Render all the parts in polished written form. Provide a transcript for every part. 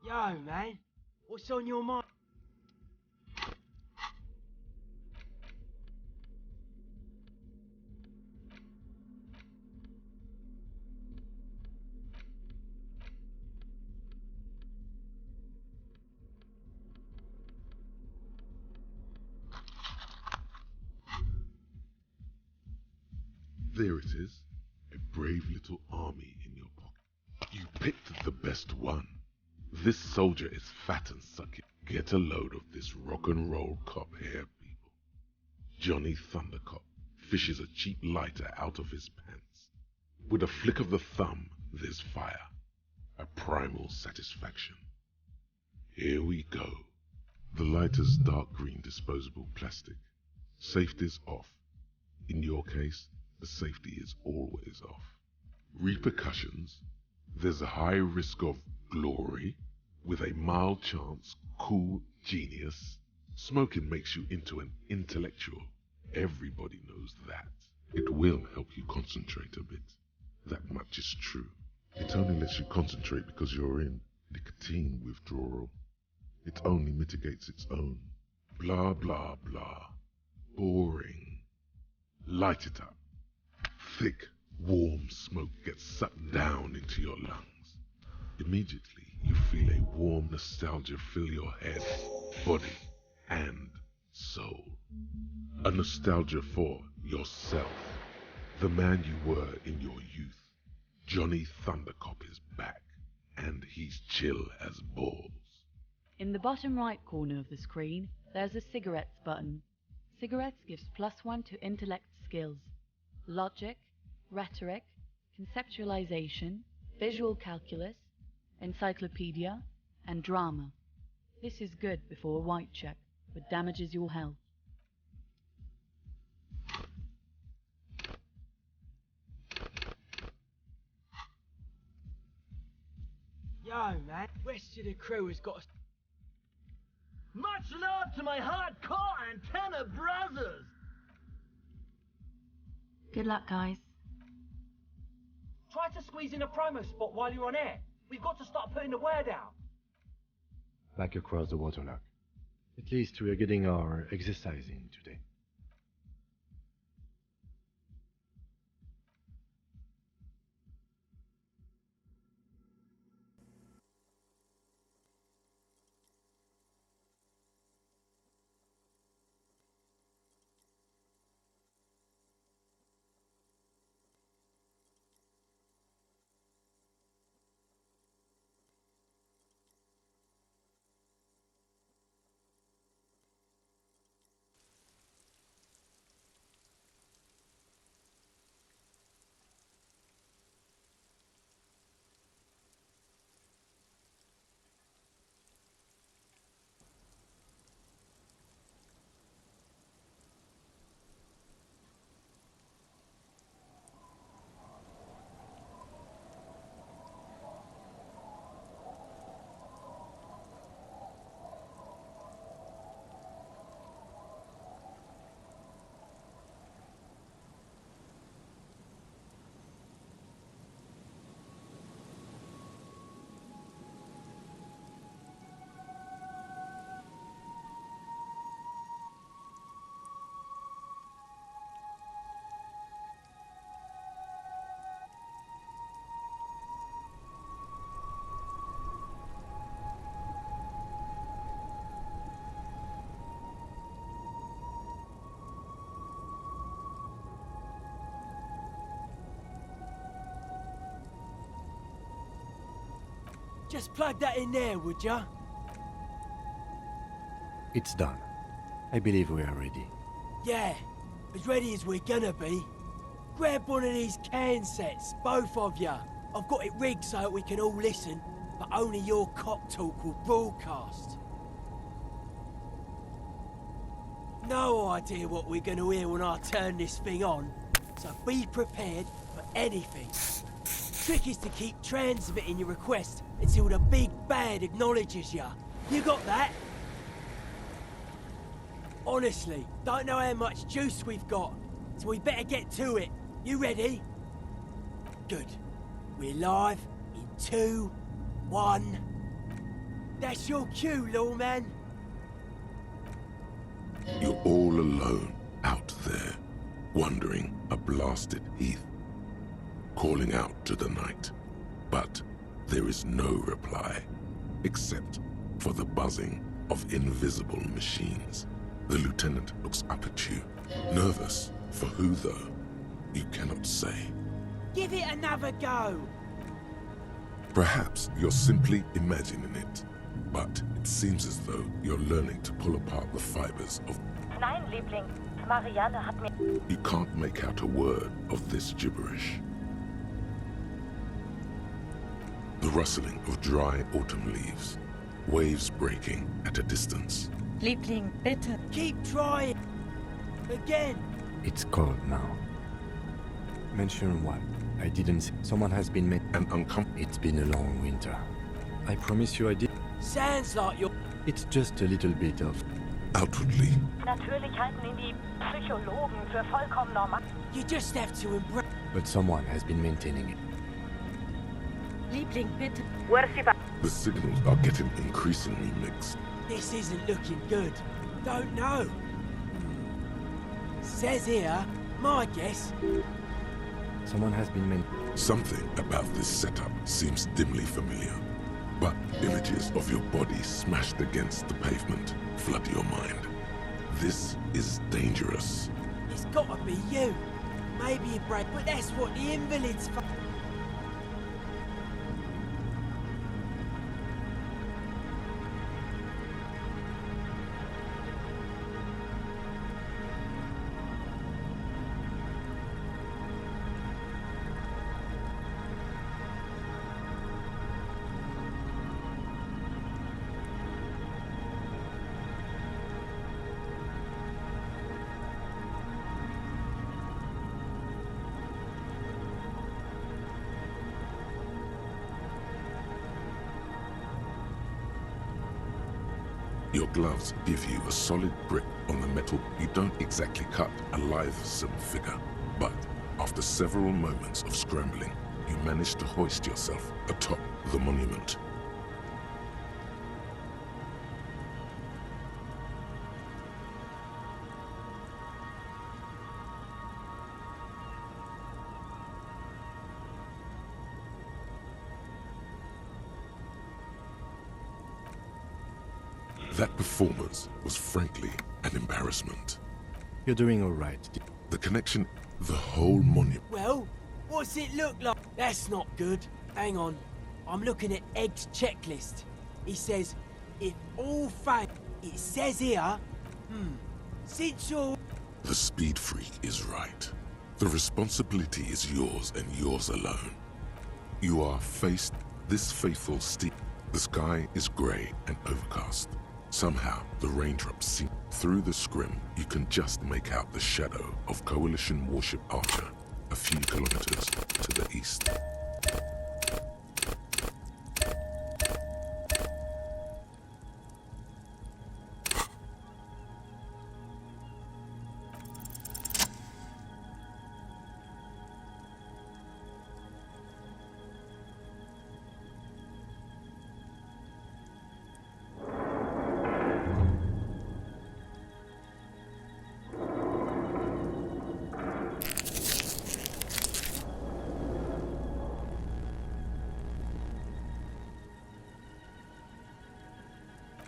Yo, man. What's on your mind? There it is, a brave little army in your pocket. You picked the best one. This soldier is fat and sucky. Get a load of this rock and roll cop here, people. Johnny Thundercop fishes a cheap lighter out of his pants. With a flick of the thumb, there's fire. A primal satisfaction. Here we go. The lighter's dark green disposable plastic. Safety's off. In your case, the safety is always off. Repercussions: there's a high risk of glory, with a mild chance, cool genius. Smoking makes you into an intellectual. Everybody knows that. It will help you concentrate a bit. That much is true. It only lets you concentrate because you're in nicotine withdrawal. It only mitigates its own. Blah, blah, blah. Boring. Light it up. Thick, warm smoke gets sucked down into your lungs. Immediately, you feel a warm nostalgia fill your head, body, and soul. A nostalgia for yourself, the man you were in your youth. Johnny Thundercop is back, and he's chill as balls. In the bottom right corner of the screen, there's a cigarettes button. Cigarettes gives +1 to intellect skills. Logic, rhetoric, conceptualization, visual calculus, encyclopedia, and drama. This is good before a white check, but damages your health. Yo, man. Rest of the crew has got a... Much love to my hardcore antenna brothers! Good luck, guys. Try to squeeze in a promo spot while you're on air. We've got to start putting the word out. Back across the waterlock. At least we are getting our exercise in today. Just plug that in there, would ya? It's done. I believe we are ready. Yeah, as ready as we're gonna be. Grab one of these can sets, both of ya. I've got it rigged so that we can all listen, but only your cop talk will broadcast. No idea what we're gonna hear when I turn this thing on, so be prepared for anything. Trick is to keep transmitting your request until the big bad acknowledges ya. You got that? Honestly, don't know how much juice we've got, so we better get to it. You ready? Good. We're live in 2, 1... That's your cue, lawman. You're all alone out there, wandering a blasted heath, calling out to the night. But there is no reply, except for the buzzing of invisible machines. The lieutenant looks up at you, nervous. For who, though? You cannot say. Give it another go. Perhaps you're simply imagining it, but it seems as though you're learning to pull apart the fibers of... Nein, Liebling. Marianne hat mir... You can't make out a word of this gibberish. The rustling of dry autumn leaves, waves breaking at a distance. Liebling, bitte. Keep trying. Again. It's cold now. Mention what? I didn't see. Someone has been made... And uncomfortable. It's been a long winter. I promise you I did... Sounds like you're... It's just a little bit of... Outwardly, Natürlich halten ihn die Psychologen für vollkommen normal. You just have to embrace... But someone has been maintaining it. Liebling, bitte. the signals are getting increasingly mixed. This isn't looking good. Don't know. Says here, my guess. Someone has been Something about this setup seems dimly familiar, but images of your body smashed against the pavement flood your mind. This is dangerous. It's gotta be you. Maybe a break, but that's what the invalids for. Your gloves give you a solid grip on the metal. You don't exactly cut a lithesome figure, but after several moments of scrambling, you manage to hoist yourself atop the monument. That performance was frankly an embarrassment. You're doing all right. The connection, the whole monument. Well, what's it look like? That's not good. Hang on. I'm looking at Egg's checklist. He says, if all fail, it says here, since you're... The speed freak is right. The responsibility is yours and yours alone. You are faced this fateful steep. The sky is grey and overcast. Somehow, the raindrops seep through the scrim. You can just make out the shadow of Coalition warship Archer a few kilometers to the east.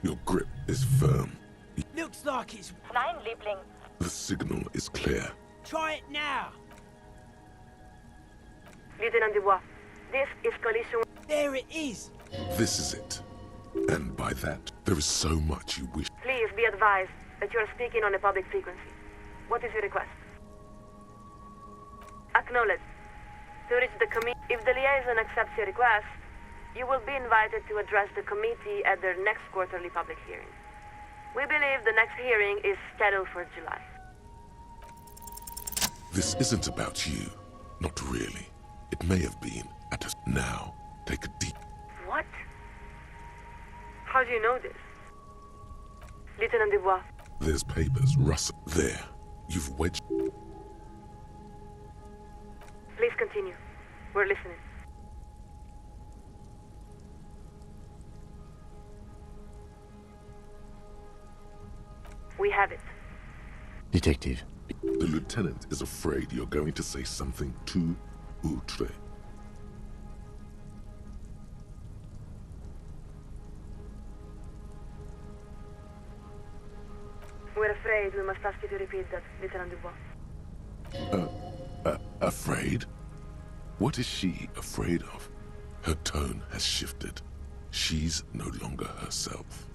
Your grip is firm. Looks like it's... Nein, Liebling. The signal is clear. Try it now. Lieutenant Dubois, this is collision. There it is. This is it. And by that, there is so much you wish. Please be advised that you are speaking on a public frequency. What is your request? Acknowledge. To reach the committee, if the liaison accepts your request, you will be invited to address the committee at their next quarterly public hearing. We believe the next hearing is scheduled for July. This isn't about you. Not really. It may have been at us. Now, take a deep... What? How do you know this? Lieutenant Dubois. There's papers, Russell. There. You've wedged... Please continue. We're listening. We have it. Detective. The lieutenant is afraid you're going to say something too outre. We're afraid we must ask you to repeat that, Lieutenant Dubois. Afraid? What is she afraid of? Her tone has shifted. She's no longer herself.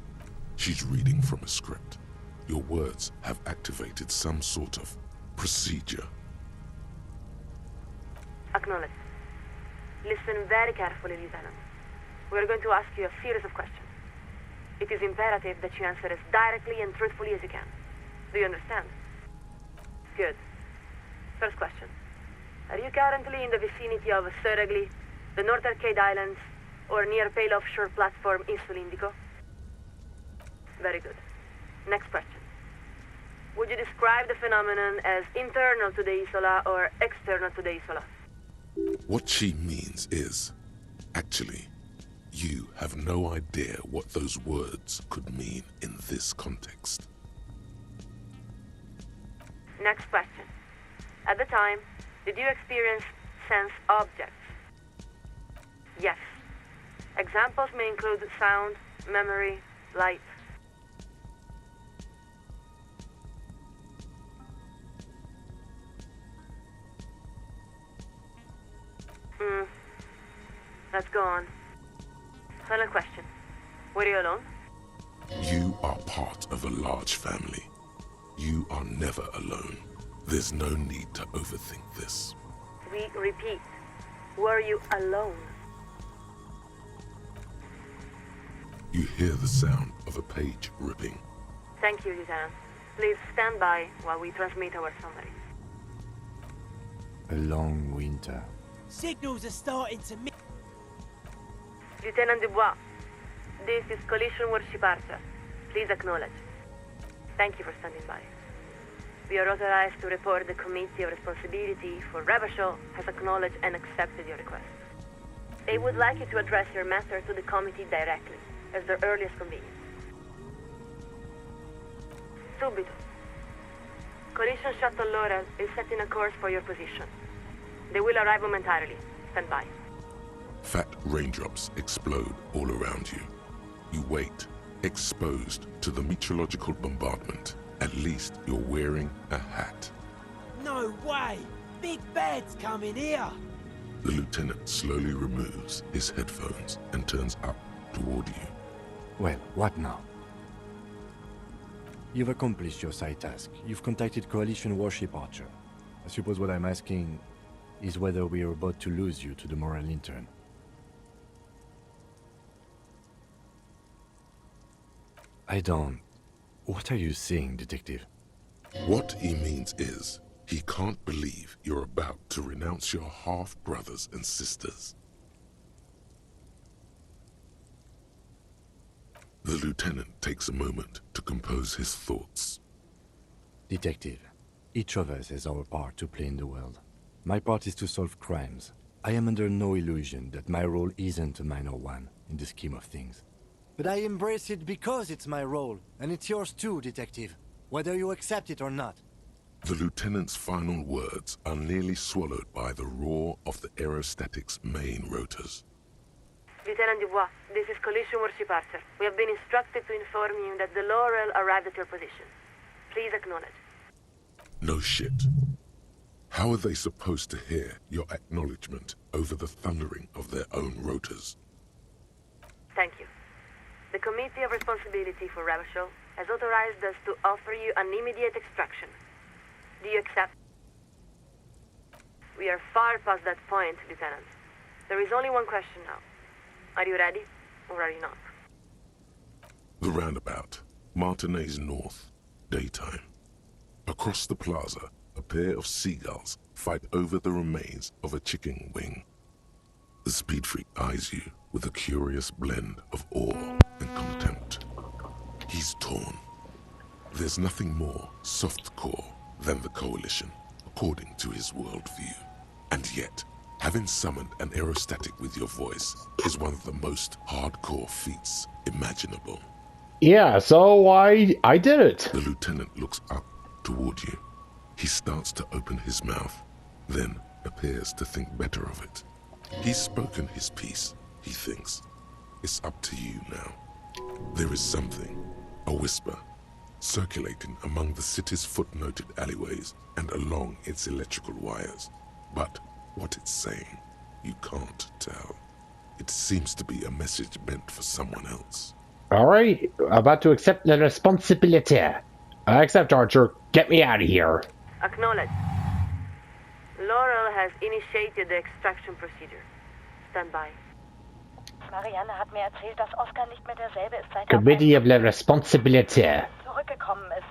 She's reading from a script. Your words have activated some sort of procedure. Acknowledge. Listen very carefully, Lieutenant. We're going to ask you a series of questions. It is imperative that you answer as directly and truthfully as you can. Do you understand? Good. First question. Are you currently in the vicinity of Surragli, the North Arcade Islands, or near Pale Offshore Platform in Sulindico? Very good. Next question. Would you describe the phenomenon as internal to the Isola or external to the Isola? What she means is, actually, you have no idea what those words could mean in this context. Next question. At the time, did you experience sense objects? Yes. Examples may include sound, memory, light. Let's go on. Final question. Were you alone? You are part of a large family. You are never alone. There's no need to overthink this. We repeat. Were you alone? You hear the sound of a page ripping. Thank you, Lieutenant. Please stand by while we transmit our summary. A long winter. Signals are starting to mix. Lieutenant Dubois, this is Collision Warship Archer. Please acknowledge. Thank you for standing by. We are authorized to report the Committee of Responsibility for Rebel has acknowledged and accepted your request. They would like you to address your matter to the committee directly, at their earliest convenience. Subito. Collision Shuttle Laurel is setting a course for your position. They will arrive momentarily. Stand by. Fat raindrops explode all around you. You wait, exposed to the meteorological bombardment. At least you're wearing a hat. No way! Big Bad's coming here! The lieutenant slowly removes his headphones and turns up toward you. Well, what now? You've accomplished your side task. You've contacted Coalition Warship Archer. I suppose what I'm asking is whether we are about to lose you to the Moral Intern. I don't... What are you saying, Detective? What he means is, he can't believe you're about to renounce your half-brothers and sisters. The lieutenant takes a moment to compose his thoughts. Detective, each of us has our part to play in the world. My part is to solve crimes. I am under no illusion that my role isn't a minor one in the scheme of things. But I embrace it because it's my role, and it's yours too, Detective, whether you accept it or not. The lieutenant's final words are nearly swallowed by the roar of the aerostatic's main rotors. Lieutenant Dubois, this is Collision Warship Archer. We have been instructed to inform you that the Laurel arrived at your position. Please acknowledge. No shit. How are they supposed to hear your acknowledgement over the thundering of their own rotors? Thank you. The Committee of Responsibility for Rebel has authorized us to offer you an immediate extraction. Do you accept? We are far past that point, Lieutenant. There is only one question now. Are you ready, or are you not? The roundabout, Martinez North, daytime. Across the plaza, a pair of seagulls fight over the remains of a chicken wing. The speed freak eyes you with a curious blend of awe and contempt. He's torn. There's nothing more softcore than the Coalition, according to his worldview. And yet, having summoned an aerostatic with your voice is one of the most hardcore feats imaginable. Yeah, so I did it. The lieutenant looks up toward you. He starts to open his mouth, then appears to think better of it. He's spoken his piece, he thinks. It's up to you now. There is something, a whisper, circulating among the city's footnoted alleyways and along its electrical wires. But what it's saying, you can't tell. It seems to be a message meant for someone else. Alright, about to accept the responsibility. I accept, Archer. Get me out of here. Acknowledged. Laurel has initiated the extraction procedure. Stand by. Marianne hat mir erzählt, dass Oscar nicht mehr derselbe ist, seit Committee of the Responsibility. zurückgekommen ist.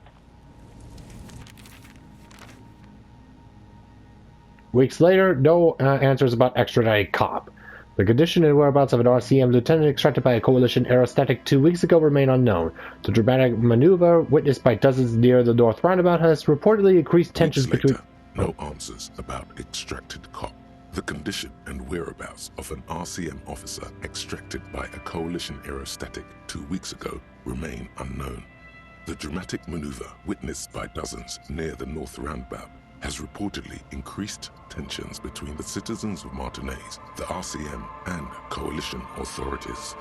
Weeks later, no answers about extradited cop. The condition and whereabouts of an RCM lieutenant extracted by a coalition aerostatic 2 weeks ago remain unknown. The dramatic maneuver witnessed by dozens near the North Roundabout has reportedly increased tensions Weeks later, between... no answers about extracted cop. The condition and whereabouts of an RCM officer extracted by a coalition aerostatic 2 weeks ago remain unknown. The dramatic maneuver witnessed by dozens near the North Roundabout has reportedly increased tensions between the citizens of Martinez, the RCM, and coalition authorities.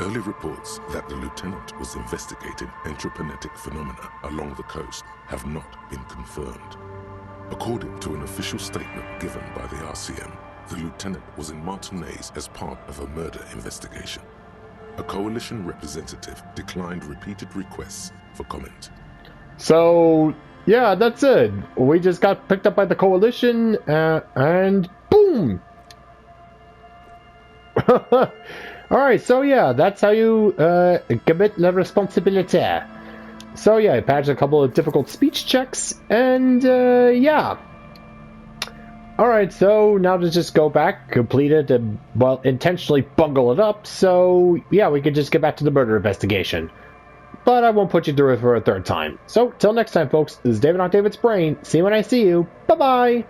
Early reports that the lieutenant was investigating entropinetic phenomena along the coast have not been confirmed. According to an official statement given by the RCM, the lieutenant was in Martinez as part of a murder investigation. A coalition representative declined repeated requests for comment. So, yeah, that's it. We just got picked up by the coalition, and boom! Alright, so yeah, that's how you commit la responsabilité. So yeah, I patched a couple of difficult speech checks, and yeah. Alright, so now to just go back, complete it, and, well, intentionally bungle it up, so yeah, we can just get back to the murder investigation. But I won't put you through it for a third time. So, till next time, folks, this is David on David's Brain. See you when I see you. Bye-bye!